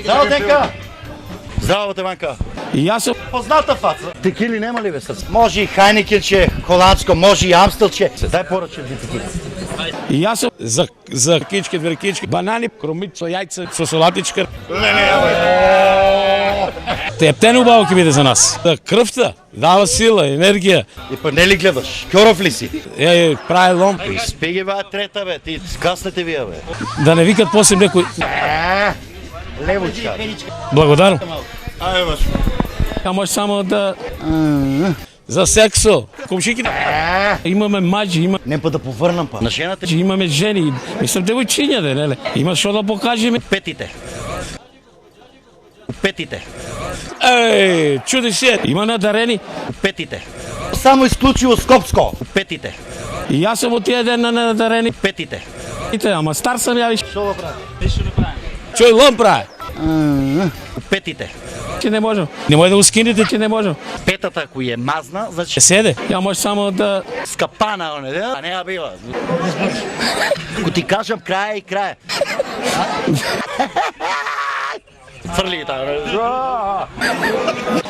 Здраво, Денка! Здраво, Теванка! И аз съм Позната фаца. Текили нема ли, бе, сърце? Може и Хайникенче, холандско, може и Амстелче. Дай поръча две текили. И аз съм за кички, дверкички, банани, кромицо, яйца, со салатичка. Тептен убаво ке биде за нас. Кръвта дава сила, енергия. И па не ли гледаш? Кьоров ли си? Прави ломка. Спиги, бе, трета, бе. Ти скаснете вие, бе. Да не викат после некои. Левочка. Благодарно. Айде, баш. А може само да... За сексо. Комшиките. Имаме маджи, Не па да повърнам, па. На жената имаме жени. Мислям, девойчиня, да, неле. Има що да покажем. петите. Петите. Чуди се. Има надарени. Петите. Само изключило Скопско. Петите. И аз съм от тия ден на надарени. Петите. Ама стар съм я виж. Що да правим? Чуй, лом прави. Петите. Че не можем. Не може да го скинете, че не можем. Петата, ако е мазна, значи Седе. Я може само да... скапана, а не била. Ако ти кажам края и края. Фърли ги там.